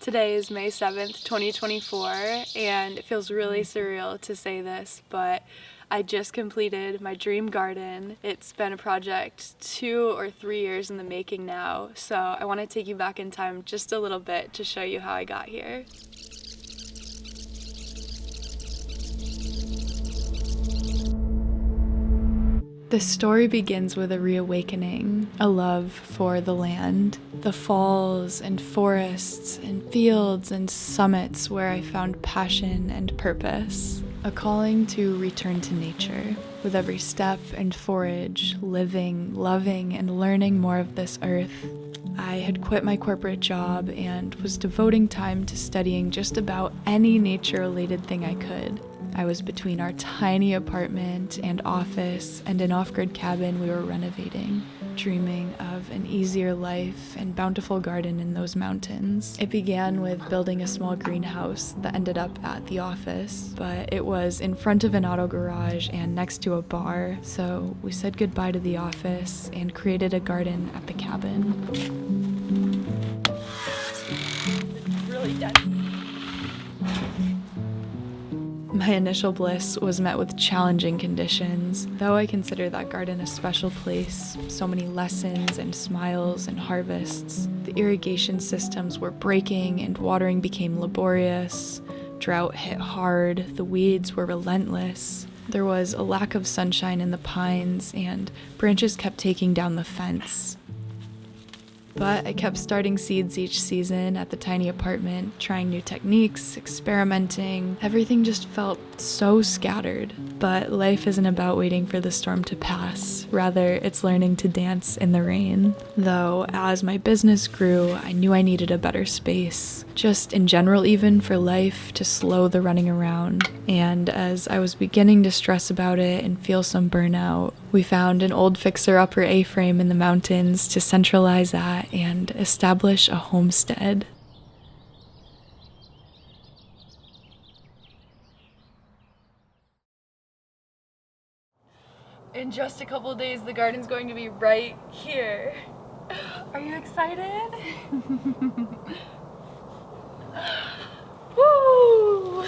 Today is May 7th, 2024, and it feels really surreal to say this, but I just completed my dream garden. It's been a project 2 or 3 years in the making now, so I want to take you back in time just a little bit to show you how I got here. The story begins with a reawakening, a love for the land, the falls and forests and fields and summits where I found passion and purpose, a calling to return to nature. With every step and forage, living, loving, and learning more of this earth, I had quit my corporate job and was devoting time to studying just about any nature-related thing I could. I was between our tiny apartment and office and an off-grid cabin we were renovating, dreaming of an easier life and bountiful garden in those mountains. It began with building a small greenhouse that ended up at the office, but it was in front of an auto garage and next to a bar, so we said goodbye to the office and created a garden at the cabin. It's really dense. My initial bliss was met with challenging conditions. Though I consider that garden a special place, so many lessons and smiles and harvests, the irrigation systems were breaking and watering became laborious. Drought hit hard, the weeds were relentless. There was a lack of sunshine in the pines, and branches kept taking down the fence. But I kept starting seeds each season at the tiny apartment, trying new techniques, experimenting. Everything just felt so scattered. But life isn't about waiting for the storm to pass. Rather, it's learning to dance in the rain. Though, as my business grew, I knew I needed a better space. Just in general, even for life, to slow the running around. And as I was beginning to stress about it and feel some burnout, we found an old fixer-upper A-frame in the mountains to centralize that and establish a homestead. In just a couple of days, the garden's going to be right here. Are you excited? Woo!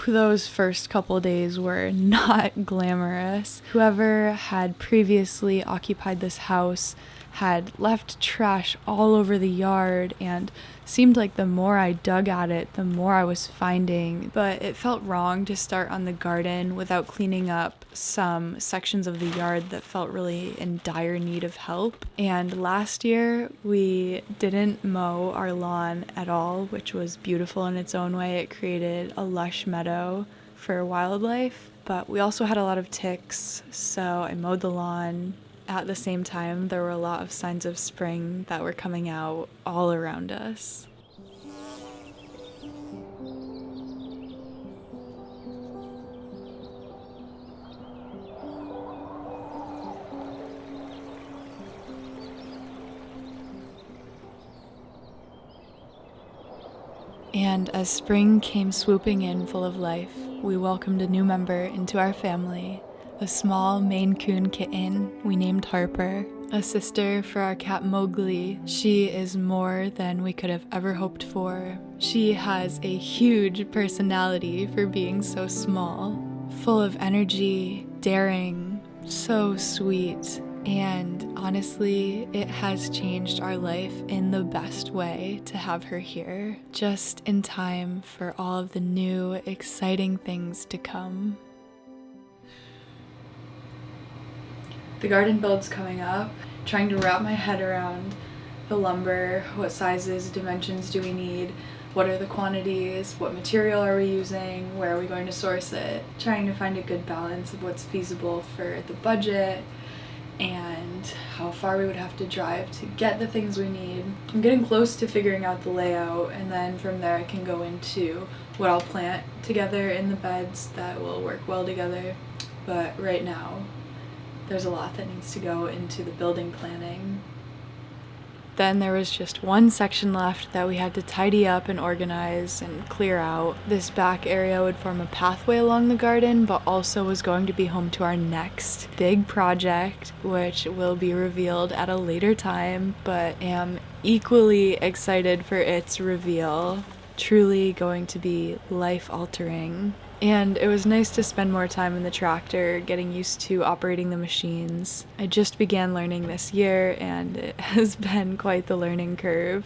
Those first couple days were not glamorous. Whoever had previously occupied this house had left trash all over the yard, and seemed like the more I dug at it, the more I was finding. But it felt wrong to start on the garden without cleaning up some sections of the yard that felt really in dire need of help. And last year, we didn't mow our lawn at all, which was beautiful in its own way. It created a lush meadow for wildlife, but we also had a lot of ticks, so I mowed the lawn. At the same time, there were a lot of signs of spring that were coming out all around us. And as spring came swooping in full of life, we welcomed a new member into our family. A small Maine Coon kitten we named Harper, a sister for our cat Mowgli. She is more than we could have ever hoped for. She has a huge personality for being so small, full of energy, daring, so sweet, and honestly, it has changed our life in the best way to have her here, just in time for all of the new, exciting things to come. The garden build's coming up, trying to wrap my head around the lumber, what sizes, dimensions do we need, what are the quantities, what material are we using, where are we going to source it, trying to find a good balance of what's feasible for the budget and how far we would have to drive to get the things we need. I'm getting close to figuring out the layout, and then from there I can go into what I'll plant together in the beds that will work well together. But right now, there's a lot that needs to go into the building planning. Then there was just one section left that we had to tidy up and organize and clear out. This back area would form a pathway along the garden, but also was going to be home to our next big project, which will be revealed at a later time, but am equally excited for its reveal. Truly going to be life-altering. And it was nice to spend more time in the tractor, getting used to operating the machines. I just began learning this year, and it has been quite the learning curve.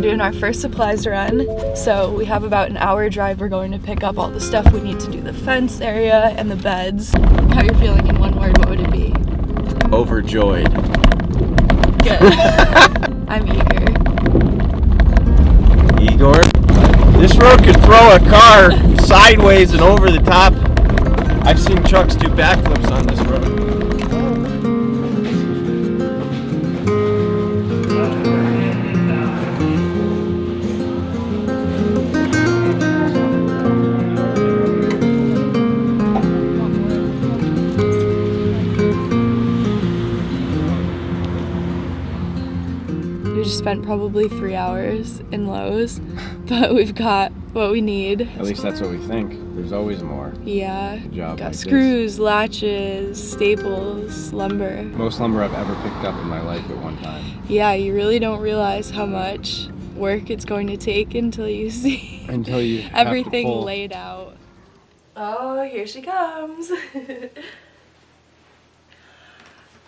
Doing our first supplies run, so we have about an hour drive. We're going to pick up all the stuff we need to do the fence area and the beds. How you're feeling in one word, what would it be? Overjoyed. Good. I'm eager. Igor? This road could throw a car sideways and over the top. I've seen trucks do backflips on this road. We just spent probably 3 hours in Lowe's, but we've got what we need. At least that's what we think. There's always more. Yeah. Good job. Got like screws, this. latches, staples, lumber. Most lumber I've ever picked up in my life at one time. Yeah, you really don't realize how much work it's going to take until you see Until you have everything to pull. laid out. Oh, here she comes.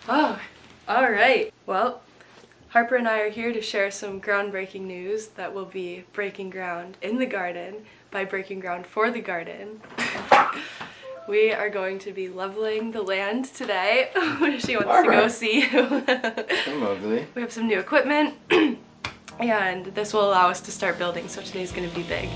Oh, all right. Well, Harper and I are here to share some groundbreaking news that will be breaking ground in the garden by breaking ground for the garden. We are going to be leveling the land today. She wants to go see you. I'm ugly. We have some new equipment and this will allow us to start building, so today's going to be big.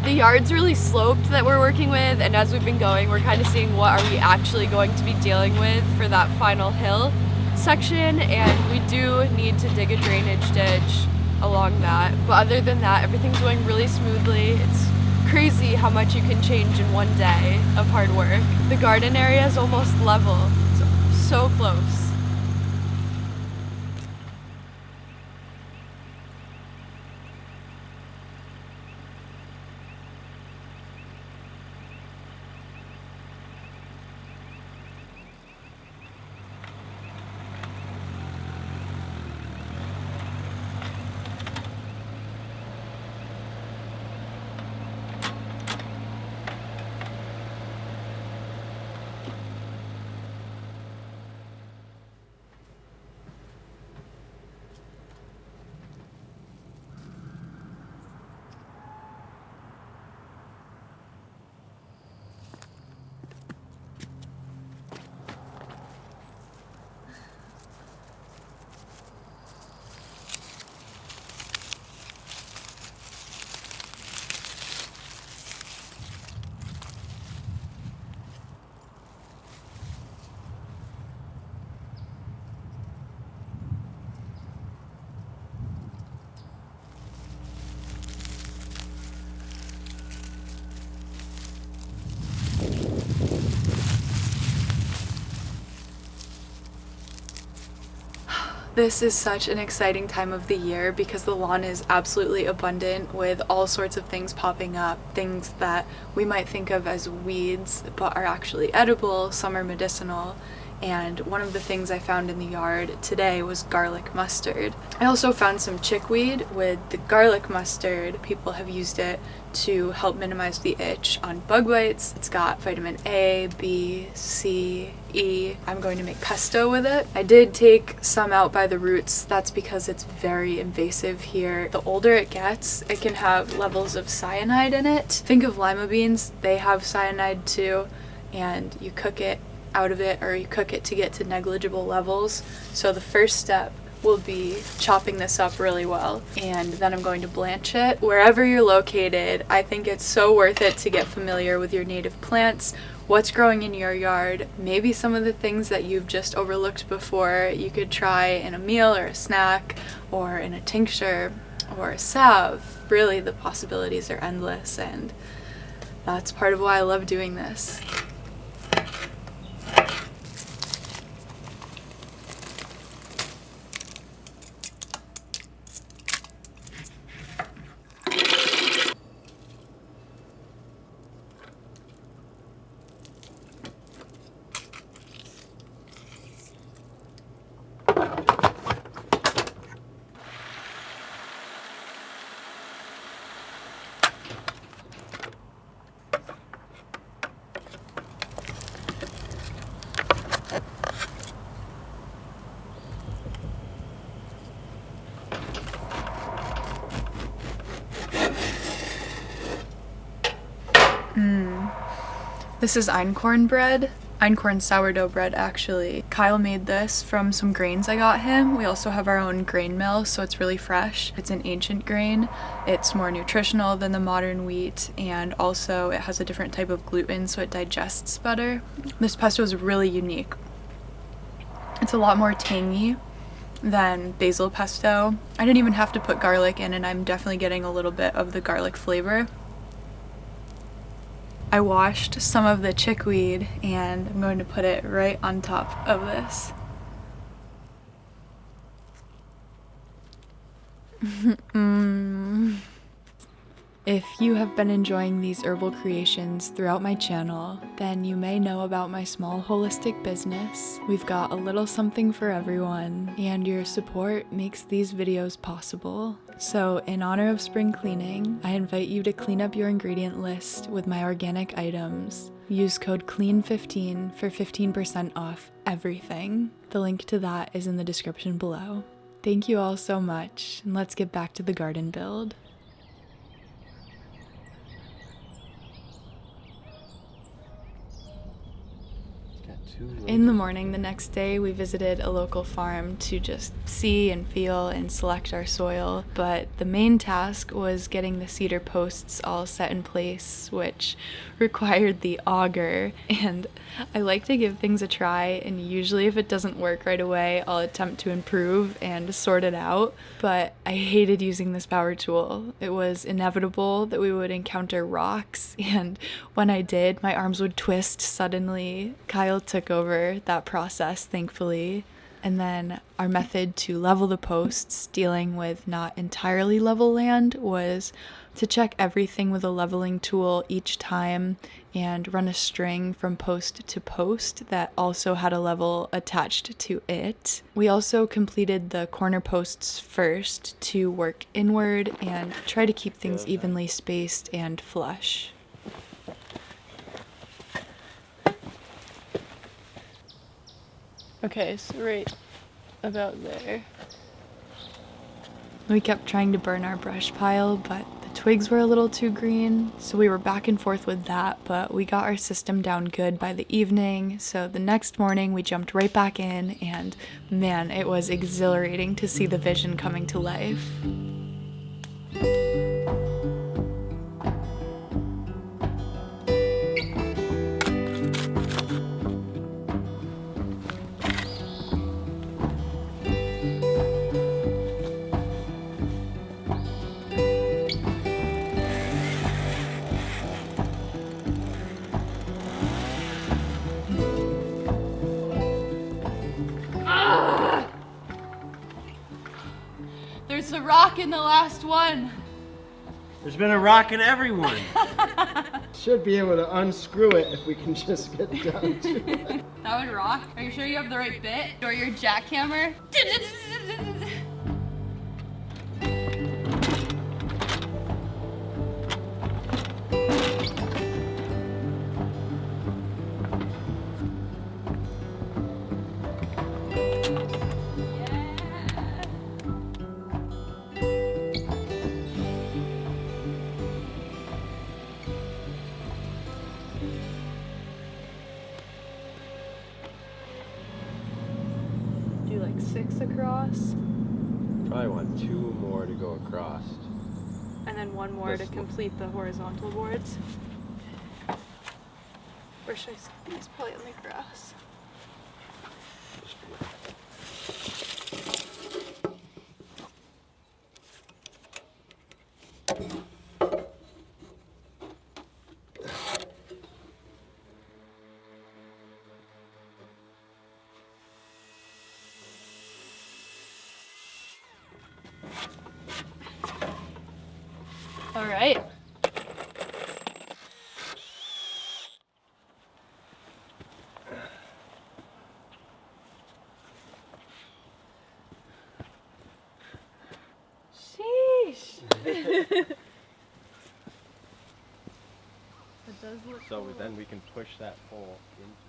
The yard's really sloped that we're working with, and as we've been going, we're kind of seeing what are we actually going to be dealing with for that final hill section, and we do need to dig a drainage ditch along that. But other than that, everything's going really smoothly. It's crazy how much you can change in one day of hard work. The garden area is almost level, so close. This is such an exciting time of the year because the lawn is absolutely abundant with all sorts of things popping up, things that we might think of as weeds but are actually edible, some are medicinal, and one of the things I found in the yard today was garlic mustard. I also found some chickweed. With the garlic mustard, people have used it to help minimize the itch on bug bites. It's got vitamin A, B, C, E. I'm going to make pesto with it. I did take some out by the roots. That's because it's very invasive here. The older it gets, it can have levels of cyanide in it. Think of lima beans, they have cyanide too, and you cook it out of it, or you cook it to get to negligible levels. So the first step will be chopping this up really well, and then I'm going to blanch it. Wherever you're located, I think it's so worth it to get familiar with your native plants, what's growing in your yard, maybe some of the things that you've just overlooked before you could try in a meal or a snack or in a tincture or a salve. Really, the possibilities are endless, and that's part of why I love doing this. This is einkorn bread. Einkorn sourdough bread, actually. Kyle made this from some grains I got him. We also have our own grain mill, so it's really fresh. It's an ancient grain. It's more nutritional than the modern wheat, and also it has a different type of gluten, so it digests better. This pesto is really unique. It's a lot more tangy than basil pesto. I didn't even have to put garlic in, and I'm definitely getting a little bit of the garlic flavor. I washed some of the chickweed and I'm going to put it right on top of this. If you have been enjoying these herbal creations throughout my channel, then you may know about my small holistic business. We've got a little something for everyone, and your support makes these videos possible. So in honor of spring cleaning, I invite you to clean up your ingredient list with my organic items. Use code CLEAN15 for 15% off everything. The link to that is in the description below. Thank you all so much, and let's get back to the garden build. In the morning the next day, we visited a local farm to just see and feel and select our soil, but the main task was getting the cedar posts all set in place, which required the auger, and I like to give things a try, and usually if it doesn't work right away, I'll attempt to improve and sort it out, but I hated using this power tool. It was inevitable that we would encounter rocks, and when I did, my arms would twist suddenly. Kyle took over that process, thankfully. And then our method to level the posts, dealing with not entirely level land, was to check everything with a leveling tool each time and run a string from post to post that also had a level attached to it. We also completed the corner posts first to work inward and try to keep things evenly spaced and flush. Okay, so right about there. We kept trying to burn our brush pile, but the twigs were a little too green, so we were back and forth with that, but we got our system down good by the evening, so the next morning we jumped right back in, and man, it was exhilarating to see the vision coming to life. rock in the last one. There's been a rock in everyone. Should be able to unscrew it if we can just get down to it. That would rock. Are you sure you have the right bit? Or your jackhammer? Do like 6 across, Probably want 2 more to go across. and then 1 more to complete the horizontal boards. Where should I set these? Probably on the grass. All right. Sheesh. It does look So cool. then we can push that pole into it.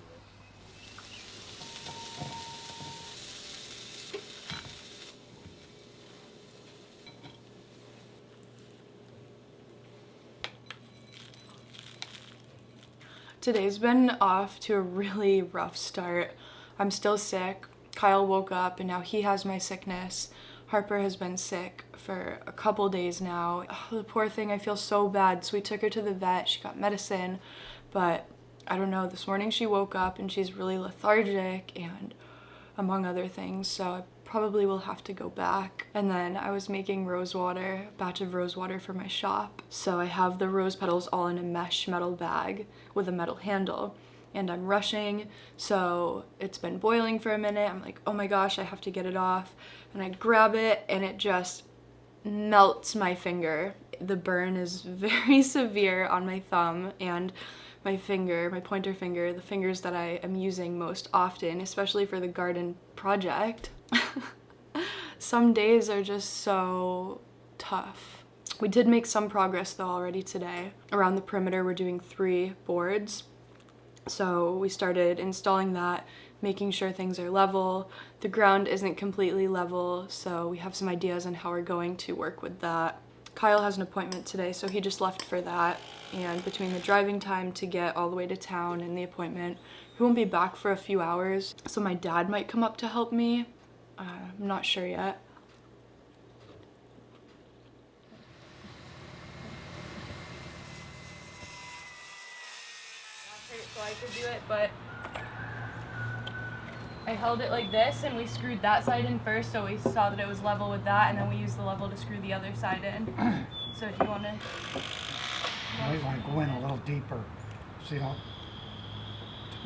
Today's been off to a really rough start. I'm still sick. Kyle woke up and now he has my sickness. Harper has been sick for a couple days now. Oh, the poor thing, I feel so bad. So we took her to the vet, she got medicine, but I don't know, this morning she woke up and she's really lethargic and among other things, so I probably will have to go back. And then I was making rose water, a batch of rose water for my shop. So I have the rose petals all in a mesh metal bag with a metal handle. And I'm rushing, so it's been boiling for a minute. I'm like, oh my gosh, I have to get it off. And I grab it and it just melts my finger. The burn is very severe on my thumb and my finger, my pointer finger, the fingers that I am using most often, especially for the garden project. Some days are just so tough. We did make some progress though already today. Around the perimeter, we're doing 3 boards. So we started installing that, making sure things are level. The ground isn't completely level, so we have some ideas on how we're going to work with that. Kyle has an appointment today, so he just left for that. And between the driving time to get all the way to town and the appointment, he won't be back for a few hours. So my dad might come up to help me. I'm not sure yet. So I could do it, but I held it like this and we screwed that side in first, so we saw that it was level with that, and then we used the level to screw the other side in. So do you want to? You might want to go in a little deeper, so you don't,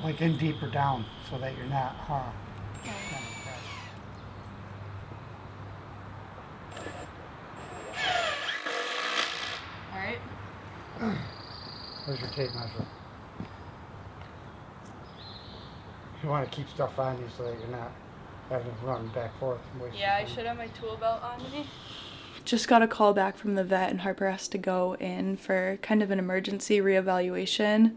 like in deeper down, so that you're not, All right. Where's your tape measure? You want to keep stuff on you so that you're not having to run back and forth and waste Yeah, I your time. should have my tool belt on me. Just got a call back from the vet and Harper has to go in for kind of an emergency reevaluation.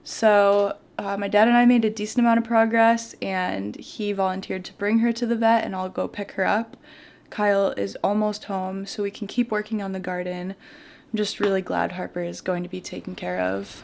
So my dad and I made a decent amount of progress and he volunteered to bring her to the vet and I'll go pick her up. Kyle is almost home so we can keep working on the garden. I'm just really glad Harper is going to be taken care of.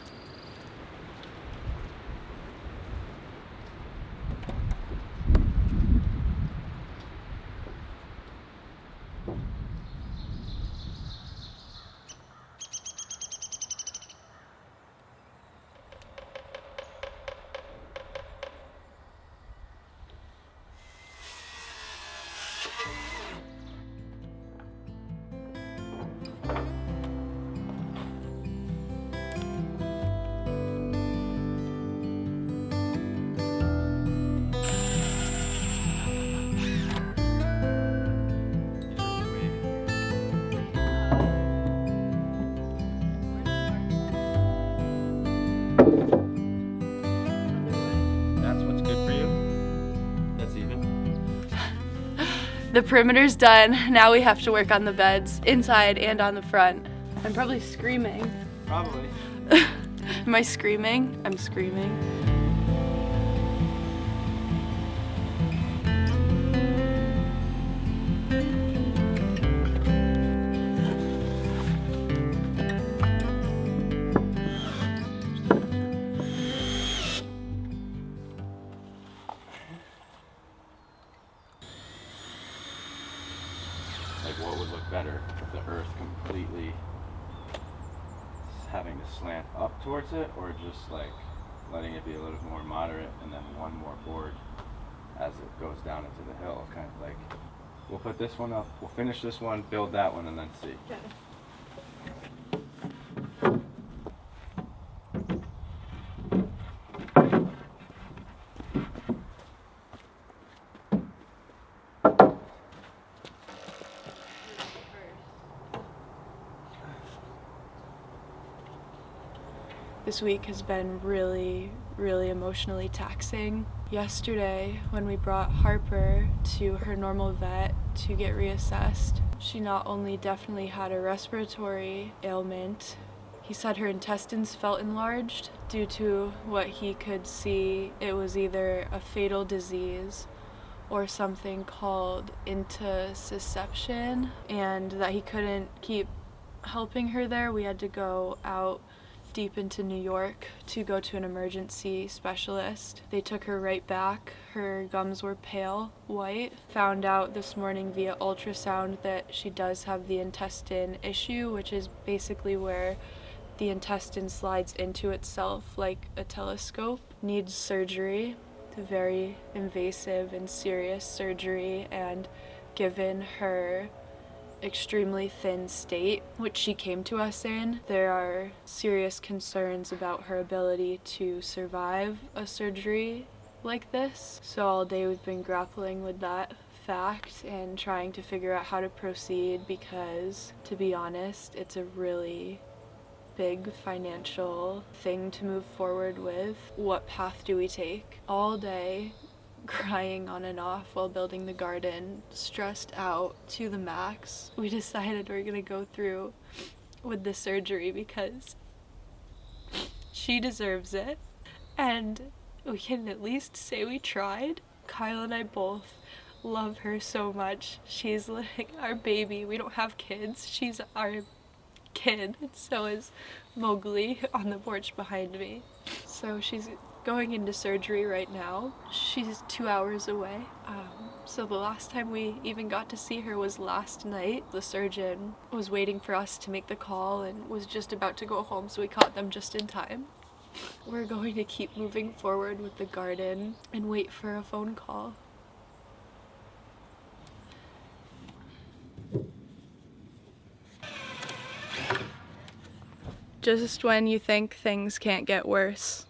The perimeter's done. Now we have to work on the beds, inside and on the front. I'm probably screaming. Probably. Am I screaming? I'm screaming. Like what would look better? The earth completely having to slant up towards it, or just like letting it be a little more moderate and then one more board as it goes down into the hill. Kind of like, we'll put this one up, we'll finish this one, build that one, and then see. Okay. This week has been really emotionally taxing. Yesterday, when we brought Harper to her normal vet to get reassessed, she not only definitely had a respiratory ailment, he said her intestines felt enlarged due to what he could see. It was either a fatal disease or something called intussusception, and that he couldn't keep helping her there. We had to go out deep into New York to go to an emergency specialist. They took her right back. Her gums were pale white. Found out this morning via ultrasound that she does have the intestine issue, which is basically where the intestine slides into itself like a telescope. Needs surgery, very invasive and serious surgery, and given her extremely thin state, which she came to us in, there are serious concerns about her ability to survive a surgery like this. So all day we've been grappling with that fact and trying to figure out how to proceed, because to be honest, it's a really big financial thing to move forward with. What path do we take? All day crying on and off while building the garden, stressed out to the max. We decided we're gonna go through with the surgery because she deserves it, and we can at least say we tried. Kyle and I both love her so much. She's like our baby. We don't have kids. She's our kid. So is Mowgli on the porch behind me. So she's going into surgery right now. She's 2 hours away. So the last time we even got to see her was last night. The surgeon was waiting for us to make the call and was just about to go home, so we caught them just in time. We're going to keep moving forward with the garden and wait for a phone call. Just when you think things can't get worse.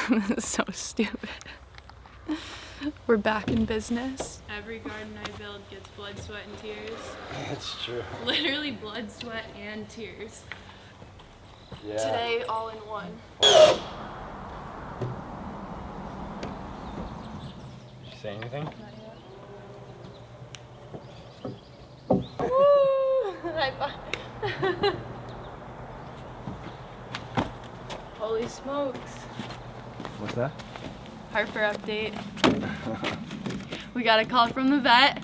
This is so stupid. We're back in business. Every garden I build gets blood, sweat, and tears. That's true. Literally blood, sweat, and tears. Yeah. Today, all in one. Did she say anything? Holy smokes. What's that? Harper update. We got a call from the vet,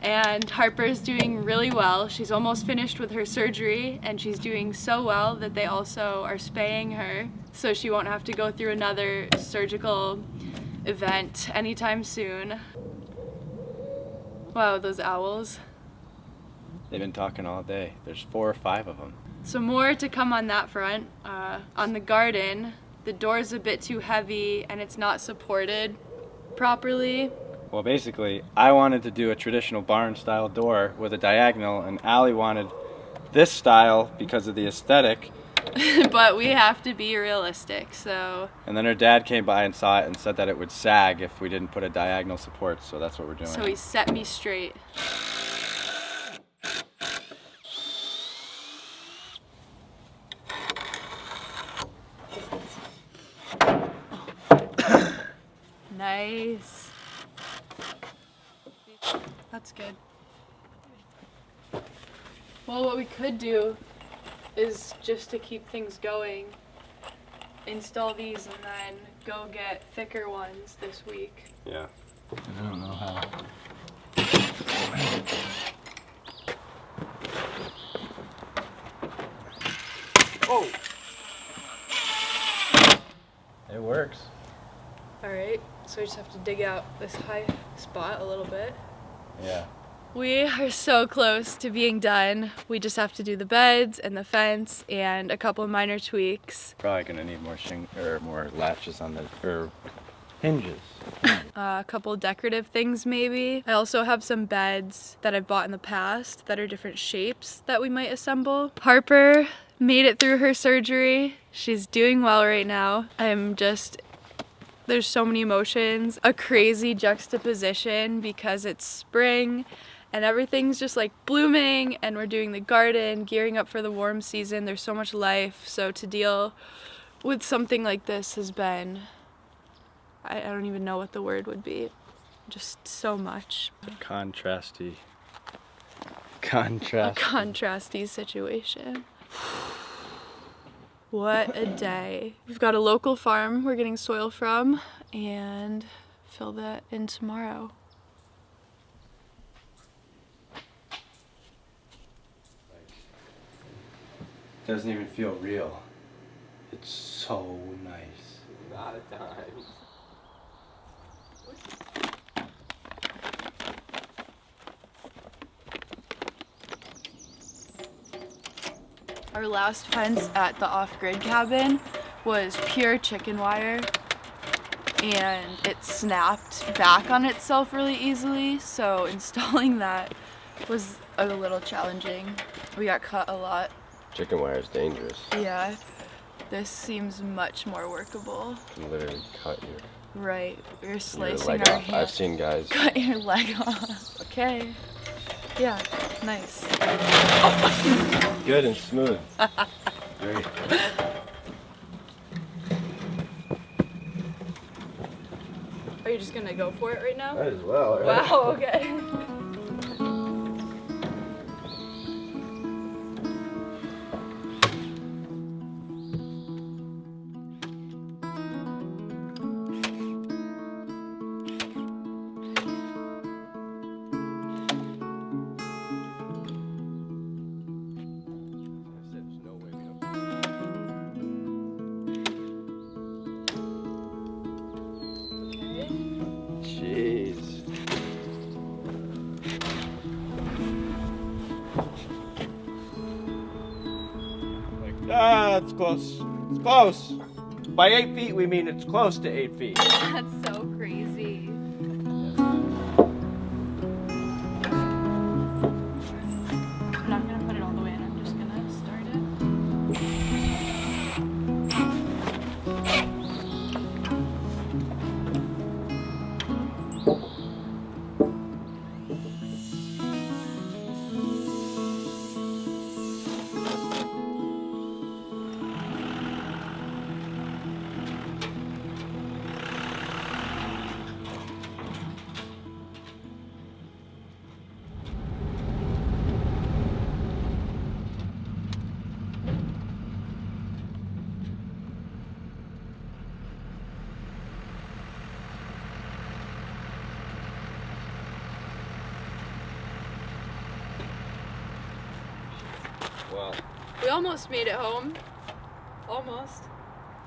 and Harper's doing really well. She's almost finished with her surgery, and she's doing so well that they also are spaying her, so she won't have to go through another surgical event anytime soon. Wow, those owls. They've been talking all day. There's 4 or 5 of them. So more to come on that front. On the garden, the door's a bit too heavy and it's not supported properly. Well, basically, I wanted to do a traditional barn style door with a diagonal, and Allie wanted this style because of the aesthetic. But we have to be realistic, so. And then her dad came by and saw it and said that it would sag if we didn't put a diagonal support, so that's what we're doing. So he set me straight. Nice. That's good. Well, what we could do is, just to keep things going, install these and then go get thicker ones this week. Yeah. I don't know how. Oh! It works. Alright, so we just have to dig out this high spot a little bit. Yeah. We are so close to being done. We just have to do the beds and the fence and a couple of minor tweaks. Probably gonna need more more latches on the hinges. A couple decorative things maybe. I also have some beds that I've bought in the past that are different shapes that we might assemble. Harper made it through her surgery. She's doing well right now. There's so many emotions, a crazy juxtaposition because it's spring and everything's just like blooming and we're doing the garden, gearing up for the warm season. There's so much life. So to deal with something like this has been, I don't even know what the word would be. Just so much. Contrasty. A contrasty situation. What a day. We've got a local farm we're getting soil from and fill that in tomorrow. Doesn't even feel real. It's so nice. Not a dime. Our last fence at the off-grid cabin was pure chicken wire and it snapped back on itself really easily, so installing that was a little challenging. We got cut a lot. Chicken wire is dangerous. Yeah, this seems much more workable. You can literally cut your Right, we're your slicing leg our off. hand. I've seen guys. Cut your leg off. Okay. Yeah, nice. Good and smooth. Great. Are you just gonna go for it right now? Might as well, right? Wow, okay. Jeez. It's close. It's close. By 8 feet, we mean it's close to 8 feet. That's so crazy. I'm not gonna put it all the way in, I'm just gonna start it. Well, We almost made it home. Almost.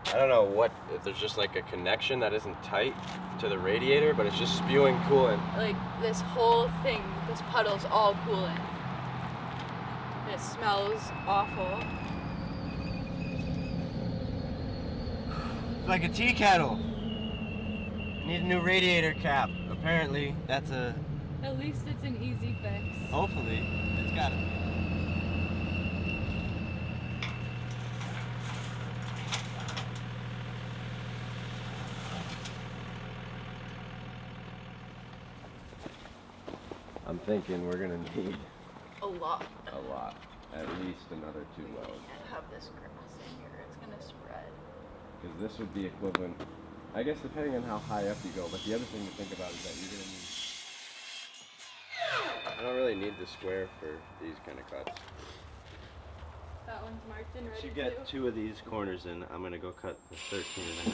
I don't know if there's just like a connection that isn't tight to the radiator, but it's just spewing coolant. Like this whole thing, this puddle's all coolant. And it smells awful. It's like a tea kettle. Need a new radiator cap. Apparently, that's a. At least it's an easy fix. Hopefully, it's got it. I'm thinking we're gonna need A lot. at least another 2 wells. Can't have this grass in here, it's gonna spread. Because this would be equivalent, I guess depending on how high up you go, but the other thing to think about is that you're gonna need I don't really need the square for these kind of cuts. That one's marked and ready Should get 2 of these corners in. I'm gonna go cut the 13.5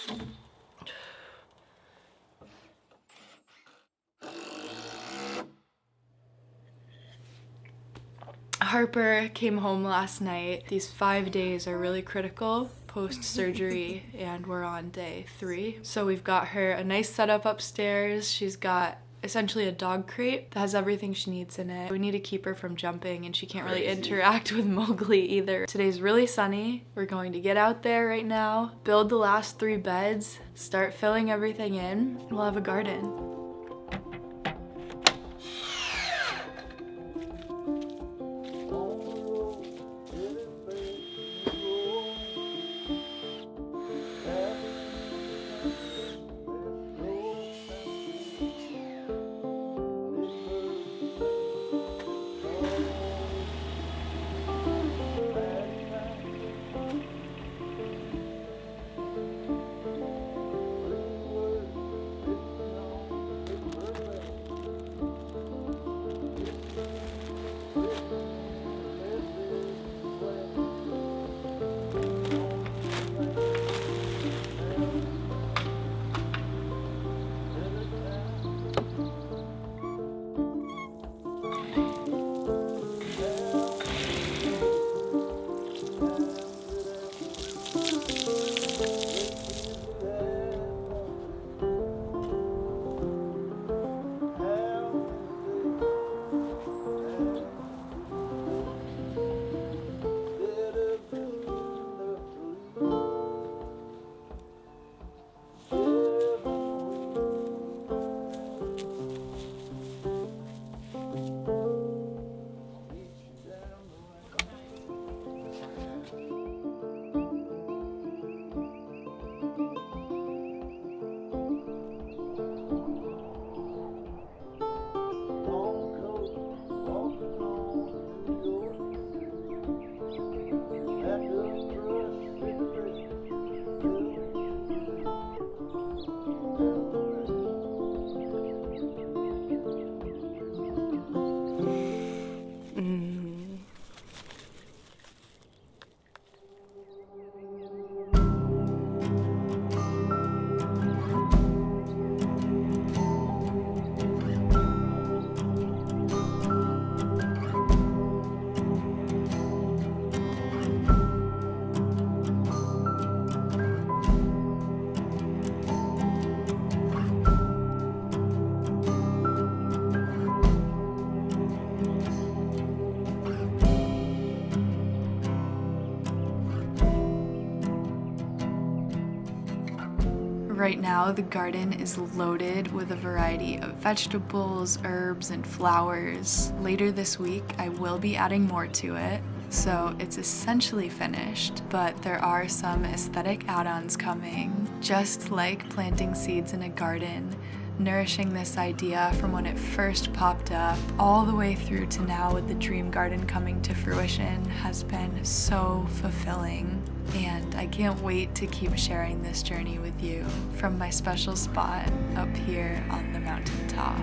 one. Harper came home last night. These 5 days are really critical post-surgery and we're on day 3. So we've got her a nice setup upstairs. She's got essentially a dog crate that has everything she needs in it. We need to keep her from jumping and she can't really interact with Mowgli either. Today's really sunny. We're going to get out there right now, build the last 3 beds, start filling everything in. We'll have a garden. Right now, the garden is loaded with a variety of vegetables, herbs, and flowers. Later this week, I will be adding more to it, so it's essentially finished, but there are some aesthetic add-ons coming. Just like planting seeds in a garden, nourishing this idea from when it first popped up all the way through to now with the dream garden coming to fruition has been so fulfilling. And I can't wait to keep sharing this journey with you from my special spot up here on the mountaintop.